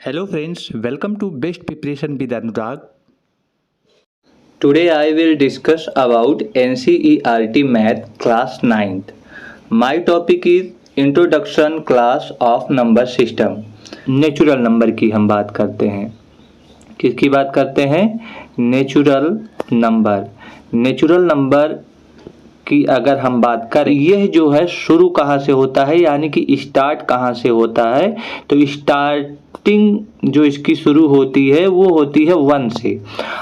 Hello friends, welcome to Best Preparation with Anurag. Today I will discuss about NCERT Math Class 9th. My topic is Introduction Class of Number System. Natural number की हम बात करते हैं। किसकी बात करते हैं? Natural number. नेचुरल नंबर की अगर हम बात करें, यह जो है शुरू कहाँ से होता है, यानी कि स्टार्ट कहाँ से होता है, तो स्टार्टिंग जो इसकी शुरू होती है वो होती है 1 से,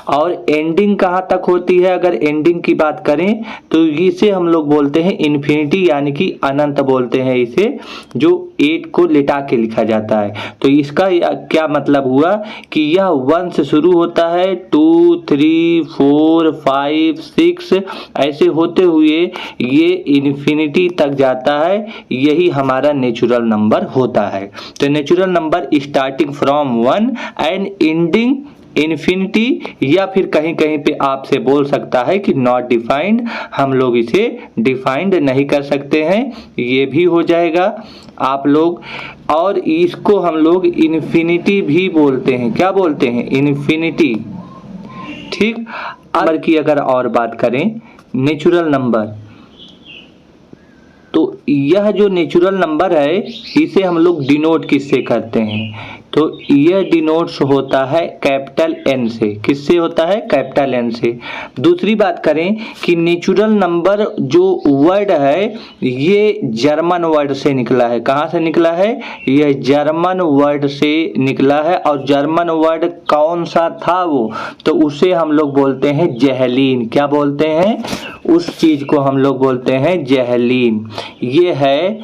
और एंडिंग कहाँ तक होती है, अगर एंडिंग की बात करें तो इसे हम लोग बोलते हैं इन्फिनिटी, यानी कि अनंत बोलते हैं इसे, जो 8 को लिटा के लिखा जाता है। तो इसका क्या मतलब हुआ कि यह 1 से शुरू होता है, 2, 3, 4, 5, 6 ऐसे होते हुए ये इन्फिनिटी तक जाता है। यही हमारा नेचुरल नंबर होता है। तो natural number starting from 1 and ending infinity, या फिर कहीं कहीं पे आपसे बोल सकता है कि नॉट डिफाइंड, हम लोग इसे डिफाइंड नहीं कर सकते हैं, ये भी हो जाएगा आप लोग। और इसको हम लोग इन्फिनिटी भी बोलते हैं। क्या बोलते हैं? इन्फिनिटी। ठीक। नंबर की अगर और बात करें, नेचुरल नंबर, तो यह जो नेचुरल नंबर है इसे हम लोग डिनोट किससे करते हैं? तो यह डिनोट्स होता है कैपिटल एन से। किससे होता है? कैपिटल एन से। दूसरी बात करें कि नेचुरल नंबर जो वर्ड है ये जर्मन वर्ड से निकला है। कहाँ से निकला है? यह जर्मन वर्ड से निकला है। और जर्मन वर्ड कौन सा था वो? तो उसे हम लोग बोलते हैं जेहलीन। क्या बोलते हैं? उस चीज को हम लोग बोलते हैं जेहलीन। ये है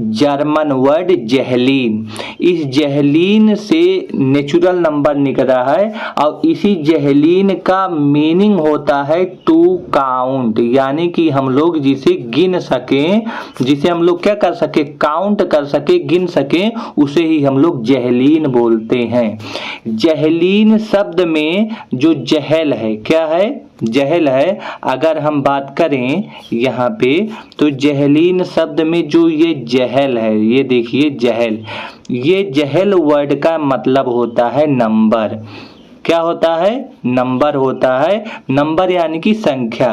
जर्मन वर्ड जेहलीन। इस जेहलीन से नेचुरल नंबर निकला है, और इसी जेहलीन का मीनिंग होता है टू काउंट, यानी कि हम लोग जिसे गिन सकें, जिसे हम लोग क्या कर सके? काउंट कर सके, गिन सके, उसे ही हम लोग जेहलीन बोलते हैं। जेहलीन शब्द में जो जहल है, क्या है? जहल है। अगर हम बात करें यहाँ पे, तो जेहलीन शब्द में जो ये जहल है, ये देखिए जहल, ये जहल वर्ड का मतलब होता है नंबर। क्या होता है? नंबर होता है। नंबर यानी कि संख्या।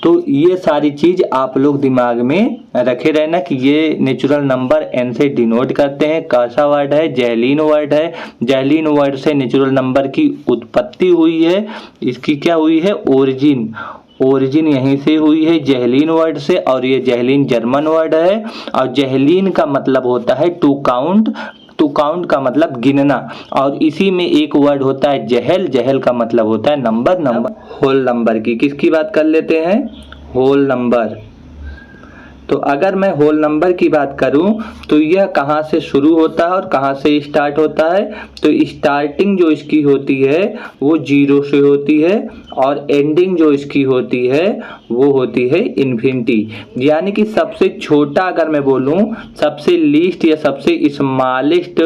तो ये सारी चीज आप लोग दिमाग में रखे रहना कि ये नेचुरल नंबर एन से डिनोट करते हैं। कैसा वर्ड है? जेहलीन वर्ड है। जेहलीन वर्ड से नेचुरल नंबर की उत्पत्ति हुई है। इसकी क्या हुई है? ओरिजिन यहीं से हुई है, जेहलीन वर्ड से। और ये जेहलीन जर्मन वर्ड है। और जेहलीन का मतलब होता है टू काउंट। टू काउंट का मतलब गिनना। और इसी में एक वर्ड होता है जहल। जहल का मतलब होता है नंबर। होल नंबर की किसकी बात कर लेते हैं? Whole number. तो अगर मैं होल नंबर की बात करूं तो यह कहाँ से शुरू होता है और कहाँ से स्टार्ट होता है? तो स्टार्टिंग जो इसकी होती है वो 0 से होती है, और एंडिंग जो इसकी होती है वो होती है इन्फिनिटी। यानी कि सबसे छोटा अगर मैं बोलूं, सबसे लीस्ट या सबसे स्मॉलेस्ट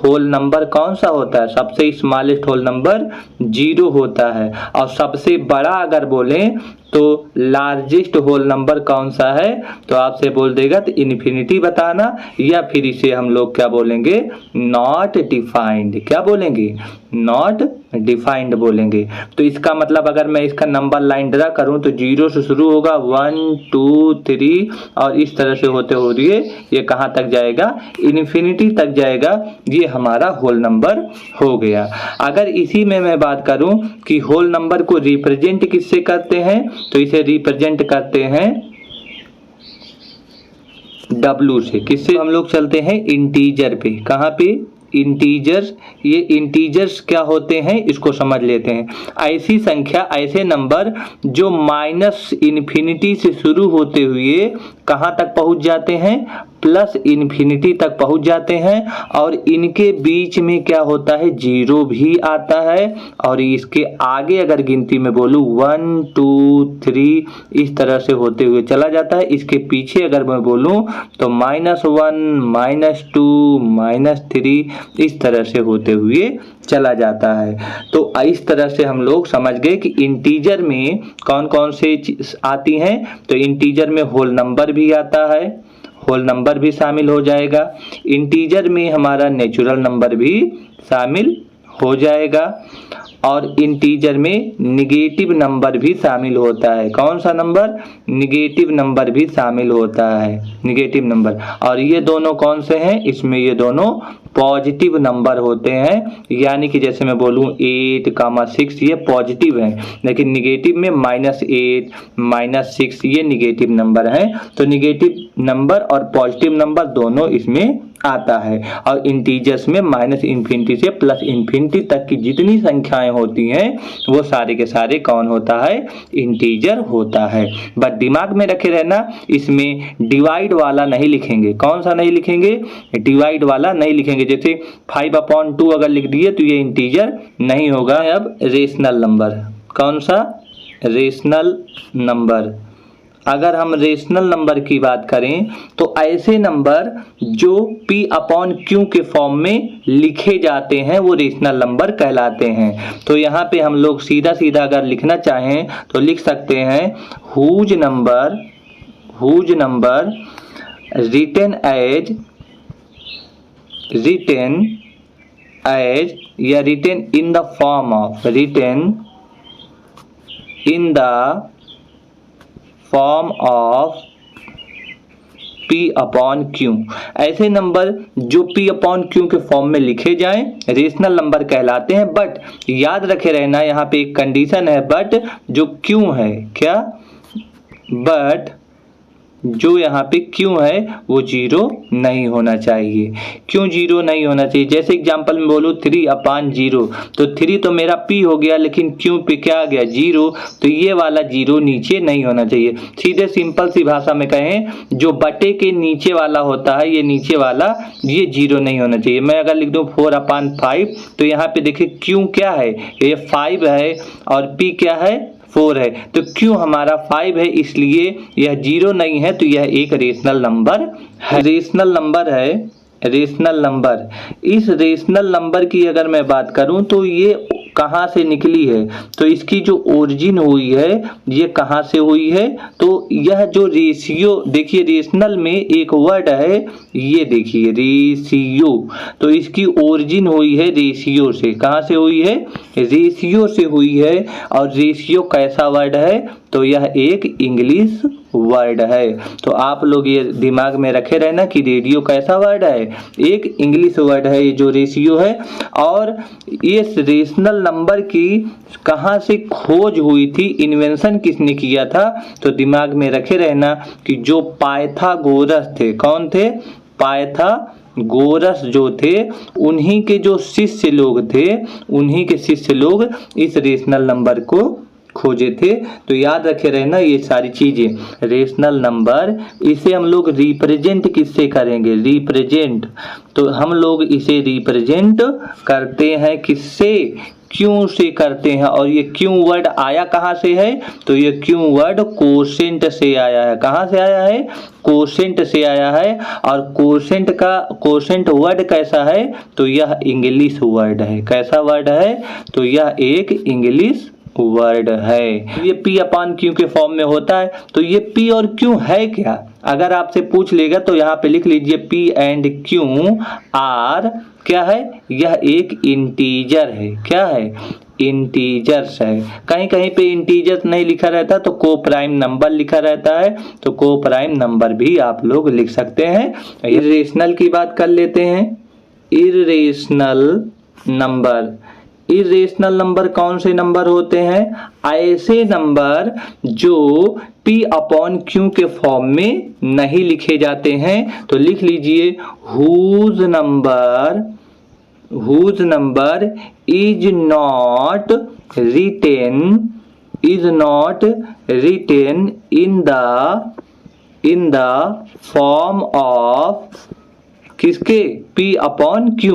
होल नंबर कौन सा होता है? सबसे स्मॉलेस्ट होल नंबर 0 होता है। और सबसे बड़ा अगर बोलें तो लार्जेस्ट होल नंबर कौन सा है? तो आपसे बोल देगा तो इन्फिनिटी बताना, या फिर इसे हम लोग क्या बोलेंगे? Not defined. क्या बोलेंगे? नॉट डिफाइंड बोलेंगे। तो इसका मतलब अगर मैं इसका नंबर लाइन ड्रा करूं तो 0 से शुरू होगा, 1, 2, 3, और इस तरह से होते हुए ये कहाँ तक जाएगा? इन्फिनिटी तक जाएगा। ये हमारा होल नंबर हो गया। अगर इसी में मैं बात करूं कि होल नंबर को रिप्रेजेंट किससे करते हैं, तो इसे रिप्रेजेंट करते हैं W से। किससे? हम लोग चलते हैं इंटीजर पे। कहाँ पे? इंटीजर्स। ये इंटीजर्स क्या होते हैं इसको समझ लेते हैं। ऐसी संख्या, ऐसे नंबर जो माइनस इन्फिनिटी से शुरू होते हुए कहाँ तक पहुंच जाते हैं? प्लस इन्फिनिटी तक पहुंच जाते हैं। और इनके बीच में क्या होता है? 0 भी आता है। और इसके आगे अगर गिनती में बोलूं 1, 2, 3 इस तरह से होते हुए चला जाता है। इसके पीछे अगर मैं बोलूं तो -1, -2, -3 इस तरह से होते हुए चला जाता है। तो इस तरह से हम लोग समझ गए कि इंटीजर में कौन कौन से आती हैं। तो इंटीजर में होल नंबर भी आता है, होल नंबर भी शामिल हो जाएगा। इंटीजर में हमारा नेचुरल नंबर भी शामिल हो जाएगा। और इंटीजर में निगेटिव नंबर भी शामिल होता है। कौन सा नंबर? निगेटिव नंबर भी शामिल होता है, निगेटिव नंबर। और ये दोनों कौन से हैं? इसमें ये दोनों पॉजिटिव नंबर होते हैं। यानी कि जैसे मैं बोलूँ 8, 6 ये पॉजिटिव है, लेकिन निगेटिव में -8, -6 ये निगेटिव नंबर हैं। तो निगेटिव नंबर और पॉजिटिव नंबर दोनों इसमें आता है। और इंटीजर्स में -∞ से +∞ तक की जितनी संख्याएं होती हैं वो सारे के सारे कौन होता है? इंटीजर होता है। बस दिमाग में रखे रहना, इसमें डिवाइड वाला नहीं लिखेंगे। कौन सा नहीं लिखेंगे? डिवाइड वाला नहीं लिखेंगे। जैसे 5/2 अगर लिख दिए तो ये इंटीजर नहीं होगा। अब रेशनल नंबर, कौन सा? Rational number. अगर हम रेशनल नंबर की बात करें तो ऐसे नंबर जो P/Q के फॉर्म में लिखे जाते हैं वो रेशनल नंबर कहलाते हैं। तो यहाँ पे हम लोग सीधा सीधा अगर लिखना चाहें तो लिख सकते हैं हुज नंबर रिटेन एज या written in the form of P/Q। ऐसे नंबर जो P/Q के फॉर्म में लिखे जाएं रेशनल नंबर कहलाते हैं। बट याद रखे रहना, यहाँ पे एक कंडीशन है, बट जो Q है, क्या? बट जो यहाँ पे Q है वो 0 नहीं होना चाहिए। क्यों 0 नहीं होना चाहिए? जैसे एग्जांपल में बोलूँ 3/0, तो 3 तो मेरा P हो गया, लेकिन Q पे क्या आ गया? 0। तो ये वाला 0 नीचे नहीं होना चाहिए। सीधे सिंपल सी भाषा में कहें, जो बटे के नीचे वाला होता है, ये नीचे वाला, ये 0 नहीं होना चाहिए। मैं अगर लिख दूँ 4/5, तो यहाँ पे देखिए Q क्या है? ये 5 है और P क्या है? 4 है। तो Q हमारा 5 है, इसलिए यह 0 नहीं है, तो यह एक रेशनल नंबर है। रेशनल नंबर है, रेशनल नंबर। इस रेशनल नंबर की अगर मैं बात करूं तो ये कहाँ से निकली है? तो इसकी जो ओरिजिन हुई है ये कहाँ से हुई है? तो यह जो रेशियो, देखिए रेशनल में एक वर्ड है, ये देखिए रेशियो। तो इसकी ओरिजिन हुई है रेशियो से। कहाँ से हुई है? रेशियो से हुई है। और रेशियो कैसा वर्ड है? तो यह एक इंग्लिश वर्ड है। तो आप लोग ये दिमाग में रखे रहना कि रेडियो कैसा वर्ड है? एक इंग्लिश वर्ड है ये जो रेशियो है। और इस रेशनल नंबर की कहाँ से खोज हुई थी, इन्वेंशन किसने किया था? तो दिमाग में रखे रहना कि जो पाइथागोरस थे, कौन थे? पाइथागोरस जो थे, उन्हीं के जो शिष्य लोग थे, उन्हीं के शिष्य लोग इस रेशनल नंबर को खोजे थे। तो याद रखे रहना ये सारी चीजें। रेशनल नंबर, इसे हम लोग रिप्रेजेंट किससे करेंगे? रिप्रेजेंट। तो हम लोग इसे रिप्रेजेंट करते हैं किससे? क्यों से करते हैं। और ये क्यों वर्ड आया कहाँ से है? तो ये क्यों वर्ड कोशेंट से आया है। कहाँ से आया है? कोशेंट से आया है। और कोशेंट वर्ड कैसा है? तो यह इंग्लिश वर्ड है। कैसा वर्ड है? तो यह एक इंग्लिश वर्ड है। ये P/Q के फॉर्म में होता है। तो ये P और Q है क्या? अगर आपसे पूछ लेगा तो यहाँ पे लिख लीजिए P एंड Q आर क्या है? यह एक इंटीजर है। क्या है? इंटीजर्स है। कहीं कहीं पे इंटीजर्स नहीं लिखा रहता तो को प्राइम नंबर लिखा रहता है, तो को प्राइम नंबर भी आप लोग लिख सकते हैं। इर्रेशनल की बात कर लेते हैं। इर्रेशनल नंबर, इर्रेशनल नंबर कौन से नंबर होते हैं? ऐसे नंबर जो P/Q के फॉर्म में नहीं लिखे जाते हैं। तो लिख लीजिए whose number is not written in the form of किसके? P/Q।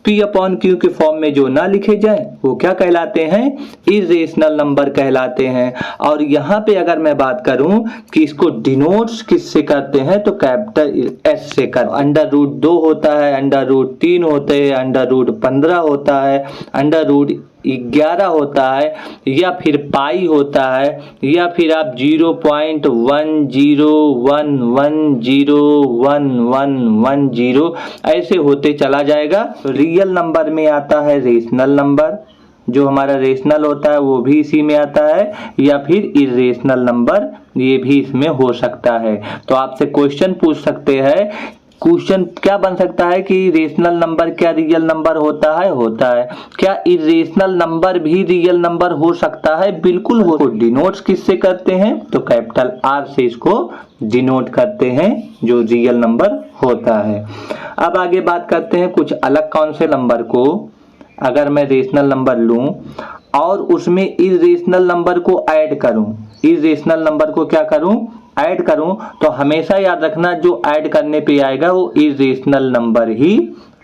P/Q के फॉर्म में जो ना लिखे जाए वो क्या कहलाते हैं? इर्रेशनल नंबर कहलाते हैं। और यहाँ पे अगर मैं बात करूं कि इसको डिनोट्स किससे करते हैं तो कैपिटल S से कर। √2 होता है, √3 होते हैं, √15 होता है, √11 होता है, या फिर पाई होता है, या फिर आप 0.10110110 ऐसे होते चला जाएगा। तो रियल नंबर में आता है रेशनल नंबर, जो हमारा रेशनल होता है वो भी इसी में आता है, या फिर इरेशनल नंबर ये भी इसमें हो सकता है। तो आपसे क्वेश्चन पूछ सकते हैं, क्वेश्चन क्या बन सकता है कि रेशनल नंबर क्या रियल नंबर होता है? होता है। क्या इरेशनल नंबर भी रियल नंबर हो सकता है? बिल्कुल हो। डिनोट्स किससे करते हैं? तो कैपिटल आर से इसको डिनोट करते हैं, जो रियल नंबर होता है। अब आगे बात करते हैं कुछ अलग कौन से नंबर को। अगर मैं रेशनल नंबर लूं और उसमें इरेशनल नंबर को ऐड करूं, इरेशनल नंबर को क्या करूं? ऐड करूं, तो हमेशा याद रखना जो ऐड करने पे आएगा वो इरेशनल नंबर ही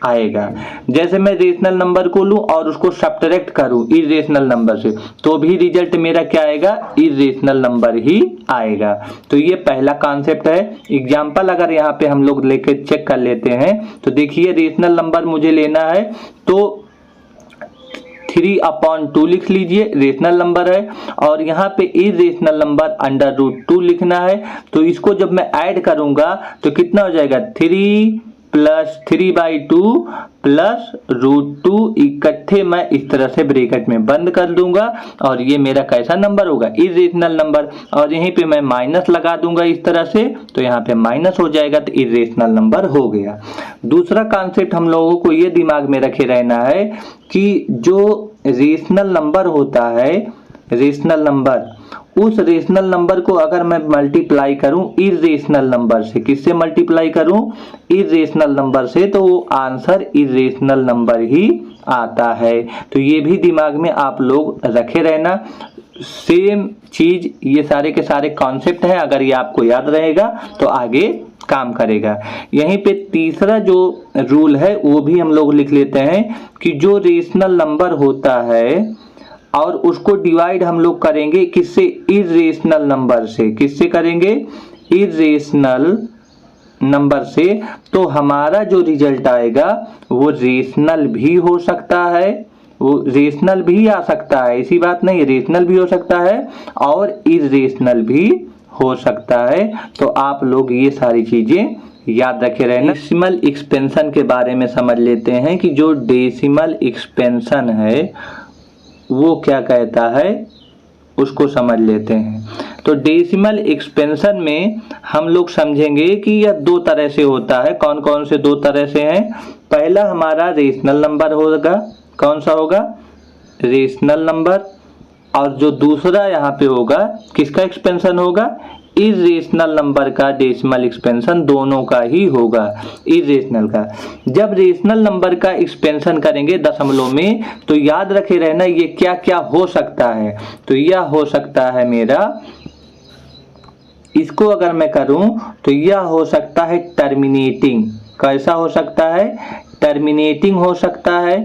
आएगा। जैसे मैं रेशनल नंबर को लूं और उसको सब्ट्रैक्ट करूं इरेशनल नंबर से, तो भी रिजल्ट मेरा क्या आएगा? इरेशनल नंबर ही आएगा। तो ये पहला कॉन्सेप्ट है। एग्जाम्पल अगर यहाँ पे हम लोग लेके चेक कर लेते हैं, तो देखिए रेशनल नंबर मुझे लेना है, तो 3/2 लिख लीजिए, रेशनल नंबर है, और यहाँ पे इरेशनल नंबर √2 लिखना है। तो इसको जब मैं ऐड करूंगा तो कितना हो जाएगा? 3 + 3/2 + √2 इकट्ठे मैं इस तरह से ब्रैकेट में बंद कर दूंगा, और ये मेरा कैसा नंबर होगा? Irrational number. और यहीं पे मैं माइनस लगा दूंगा इस तरह से, तो यहाँ पे माइनस हो जाएगा, तो इरेशनल नंबर हो गया। दूसरा कॉन्सेप्ट हम लोगों को ये दिमाग में रखे रहना है कि जो रेशनल नंबर होता है, रेशनल नंबर, उस रेशनल नंबर को अगर मैं मल्टीप्लाई करूं इरेशनल नंबर से, किससे मल्टीप्लाई करूं? इरेशनल नंबर से, तो वो आंसर इरेशनल नंबर ही आता है। तो ये भी दिमाग में आप लोग रखे रहना। सेम चीज, ये सारे के सारे कॉन्सेप्ट हैं, अगर ये आपको याद रहेगा तो आगे काम करेगा। यहीं पे तीसरा जो रूल है वो भी हम लोग लिख लेते हैं कि जो रेशनल नंबर होता है और उसको डिवाइड हम लोग करेंगे किससे? इरेशनल नंबर से। किससे करेंगे? इरेशनल नंबर से। तो हमारा जो रिजल्ट आएगा वो रेशनल भी हो सकता है, वो रेशनल भी आ सकता है, ऐसी बात नहीं, रेशनल भी हो सकता है और इरेशनल भी हो सकता है। तो आप लोग ये सारी चीजें याद रखे रहना। डेसिमल एक्सपेंशन के बारे में समझ लेते हैं कि जो डेसिमल एक्सपेंशन है वो क्या कहता है, उसको समझ लेते हैं। तो डेसिमल एक्सपेंशन में हम लोग समझेंगे कि यह दो तरह से होता है। कौन कौन से दो तरह से हैं? पहला हमारा रेशनल नंबर होगा, कौन सा होगा? Rational number. और जो दूसरा यहाँ पे होगा, किसका एक्सपेंशन होगा? इरेशनल नंबर का डेसिमल एक्सपेंशन, दोनों का ही होगा, इरेशनल का। जब रेशनल नंबर का एक्सपेंशन करेंगे दशमलव में, तो याद रखे रहना ये क्या क्या हो सकता है। तो यह हो सकता है मेरा, इसको अगर मैं करूं तो यह हो सकता है टर्मिनेटिंग। कैसा हो सकता है? टर्मिनेटिंग हो सकता है।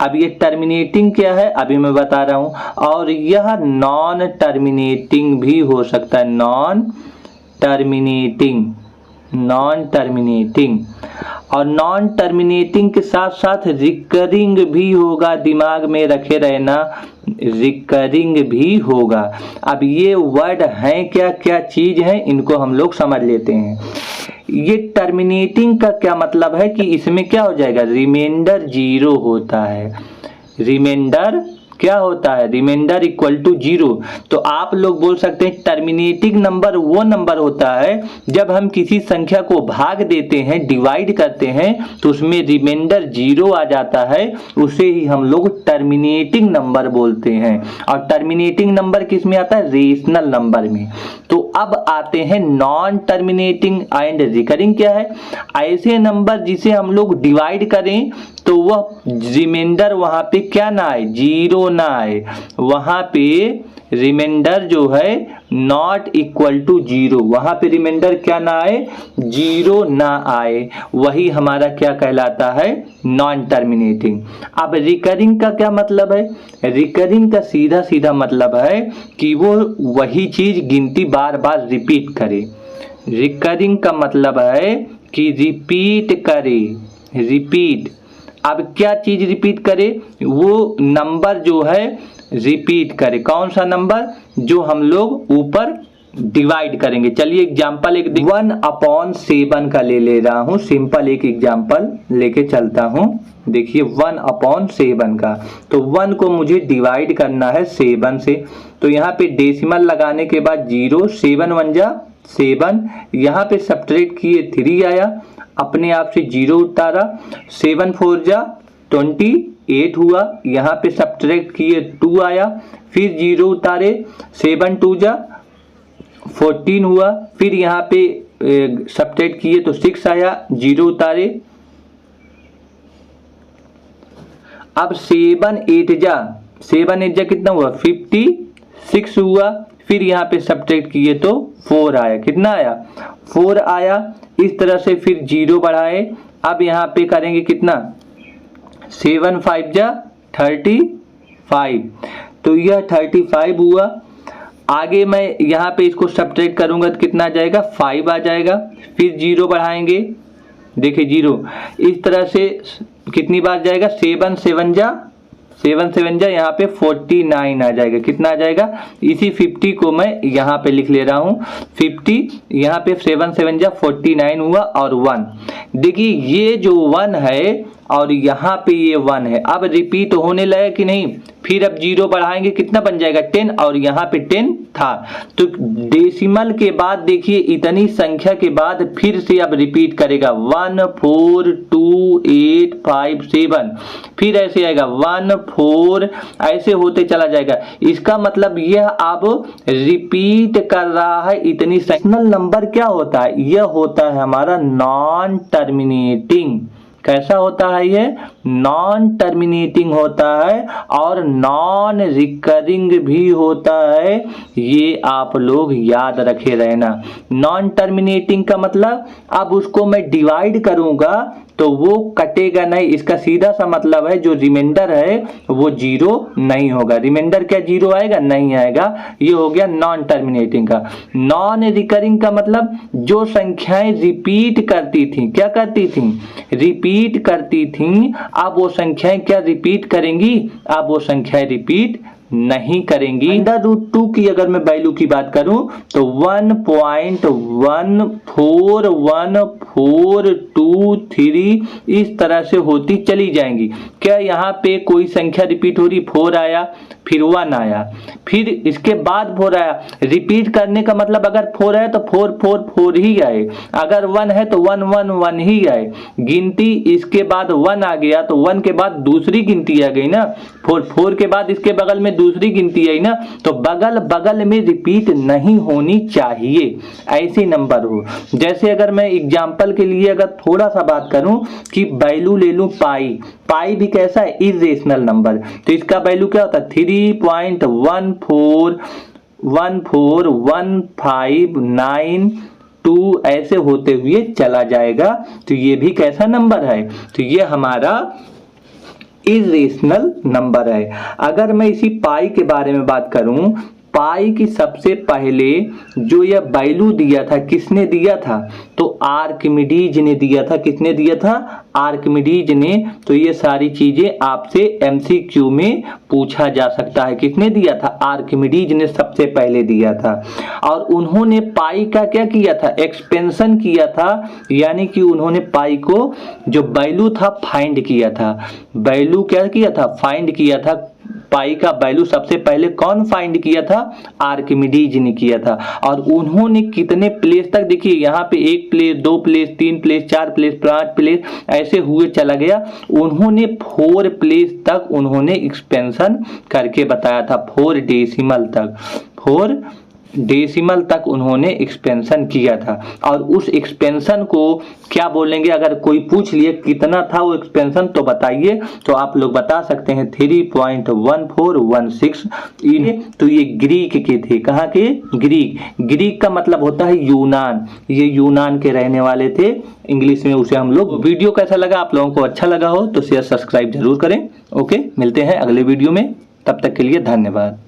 अब ये टर्मिनेटिंग क्या है अभी मैं बता रहा हूं। और यह नॉन टर्मिनेटिंग भी हो सकता है, नॉन टर्मिनेटिंग, नॉन टर्मिनेटिंग। और नॉन टर्मिनेटिंग के साथ साथ रिकरिंग भी होगा, दिमाग में रखे रहना, रिकरिंग भी होगा। अब ये वर्ड हैं क्या क्या चीज है, इनको हम लोग समझ लेते हैं। ये टर्मिनेटिंग का क्या मतलब है कि इसमें क्या हो जाएगा? रिमाइंडर 0 होता है। रिमाइंडर क्या होता है? रिमाइंडर = 0। तो आप लोग बोल सकते हैं टर्मिनेटिंग नंबर वो नंबर होता है जब हम किसी संख्या को भाग देते हैं, डिवाइड करते हैं, तो उसमें रिमाइंडर 0 आ जाता है, उसे ही हम लोग टर्मिनेटिंग नंबर बोलते हैं। और टर्मिनेटिंग नंबर किस में आता है? रेशनल नंबर में। तो अब आते हैं नॉन टर्मिनेटिंग एंड रिकरिंग क्या है? ऐसे नंबर जिसे हम लोग डिवाइड करें तो वह रिमाइंडर वहां पे क्या ना आए? 0 ना आए, वहां पे रिमाइंडर जो है नॉट इक्वल टू 0, वहां पे रिमाइंडर क्या ना आए? 0 ना आए, वही हमारा क्या कहलाता है? Non terminating. अब रिकरिंग का क्या मतलब है? रिकरिंग का सीधा सीधा मतलब है कि वो वही चीज गिनती बार बार रिपीट करे। रिकरिंग का मतलब है कि रिपीट करे, रिपीट। अब क्या चीज रिपीट करे? वो नंबर जो है रिपीट करे। कौन सा नंबर? जो हम लोग ऊपर डिवाइड करेंगे। चलिए एग्जाम्पल एक 1/7 का ले रहा हूँ, सिंपल एक एग्जाम्पल लेके चलता हूँ। देखिए 1/7 का, तो 1 को मुझे डिवाइड करना है 7 से, तो यहाँ पे डेसिमल लगाने के बाद 0, 7 1 जा 7, यहाँ पे सब्ट्रैक्ट किए 3 आया, अपने आप से 0 उतारा, 7 4 जा 28 हुआ, यहाँ पे सब्ट्रैक्ट किए 2 आया, फिर 0 उतारे, 7 2 जा 14 हुआ, फिर यहाँ पे सब्ट्रैक्ट किए तो 6 आया, 0 उतारे, अब 7 8 जा कितना हुआ 56 हुआ, फिर यहाँ पे सब्ट्रैक्ट किए तो 4 आया, कितना आया 4 आया। इस तरह से फिर 0 बढ़ाए, अब यहाँ पे करेंगे कितना 7 5 जा 35, तो यह 35 हुआ। आगे मैं यहाँ पे इसको सब्ट्रैक्ट करूंगा तो कितना आ जाएगा 5 आ जाएगा, फिर 0 बढ़ाएंगे, देखिए 0, इस तरह से कितनी बार जाएगा 7 7 जा यहाँ पे 49 आ जाएगा, कितना आ जाएगा, इसी 50 को मैं यहाँ पे लिख ले रहा हूँ 50, यहाँ पे 7 7 जा 49 हुआ और 1। देखिए ये जो 1 है और यहाँ पे ये 1 है, अब रिपीट होने लगा कि नहीं, फिर अब 0 बढ़ाएंगे कितना बन जाएगा 10, और यहाँ पे 10 था, तो डेसिमल के बाद देखिए इतनी संख्या के बाद फिर से अब रिपीट करेगा 1 4 2 8 5 7, फिर ऐसे आएगा 1 4, ऐसे होते चला जाएगा। इसका मतलब यह अब रिपीट कर रहा है इतनी। रेशनल नंबर क्या होता है, यह होता है हमारा नॉन टर्मिनेटिंग। कैसा होता है ये, नॉन टर्मिनेटिंग होता है और नॉन रिकरिंग भी होता है, ये आप लोग याद रखे रहना। नॉन टर्मिनेटिंग का मतलब अब उसको मैं डिवाइड करूंगा तो वो कटेगा नहीं, इसका सीधा सा मतलब है जो रिमाइंडर है वो 0 नहीं होगा। रिमाइंडर क्या 0 आएगा, नहीं आएगा, ये हो गया नॉन टर्मिनेटिंग का। नॉन रिकरिंग का मतलब जो संख्याएं रिपीट करती थी, क्या करती थी, रिपीट करती थी, अब वो संख्याएं क्या रिपीट करेंगी, अब वो संख्याएं रिपीट नहीं करेंगी। √2 की अगर मैं वैल्यू की बात करूं तो 1.14142 इस तरह से होती चली जाएंगी। क्या यहाँ पे कोई संख्या रिपीट हो रही, 4 आया, फिर 1 आया, फिर इसके बाद 4 आया। रिपीट करने का मतलब अगर 4 है तो 4 4 4 ही आए, अगर 1 है तो 1 1 1 ही आए। गिनती इसके बाद 1 आ गया तो 1 के बाद दूसरी गिनती आ गई ना, 4 4 के बाद इसके बगल में दूसरी गिनती आई ना, तो बगल बगल में रिपीट नहीं होनी चाहिए, ऐसे नंबर हो। जैसे अगर मैं एग्जांपल के लिए अगर थोड़ा सा बात करूं कि वैल्यू ले लूं पाई भी कैसा है, इरेशनल नंबर, तो इसका वैल्यू क्या होता है 3.14159 ऐसे होते हुए चला जाएगा, तो ये भी कैसा नंबर है, तो ये हमारा इरेशनल नंबर है। अगर मैं इसी पाई के बारे में बात करूं, पाई की सबसे पहले जो यह वैल्यू दिया था किसने दिया था, तो आर्किमिडीज ने दिया था। किसने दिया था, आर्किमिडीज ने। तो ये सारी चीजें आपसे एमसीक्यू में पूछा जा सकता है। किसने दिया था, आर्किमिडीज ने सबसे पहले दिया था। और उन्होंने पाई का क्या किया था, एक्सपेंशन किया था, यानी कि उन्होंने पाई को जो वैल्यू था फाइंड किया था। वैल्यू क्या किया था, फाइंड किया था। पाई का वैल्यू सबसे पहले कौन फाइंड किया था, आर्किमिडीज ने किया था। और उन्होंने कितने प्लेस तक, देखिए यहाँ पे 1 place 2 place 3 place 4 place 5 place ऐसे हुए चला गया। उन्होंने 4 प्लेस तक उन्होंने एक्सपेंशन करके बताया था, 4 डेसिमल तक, 4 डेसिमल तक उन्होंने एक्सपेंशन किया था। और उस एक्सपेंशन को क्या बोलेंगे, अगर कोई पूछ लिए कितना था वो एक्सपेंशन तो बताइए, तो आप लोग बता सकते हैं 3.1416। तो ये ग्रीक के थे, कहाँ के, ग्रीक का मतलब होता है यूनान, ये यूनान के रहने वाले थे, इंग्लिश में उसे हम लोग। वीडियो कैसा लगा, आप लोगों को अच्छा लगा हो तो शेयर सब्सक्राइब जरूर करें। ओके, मिलते हैं अगले वीडियो में, तब तक के लिए धन्यवाद।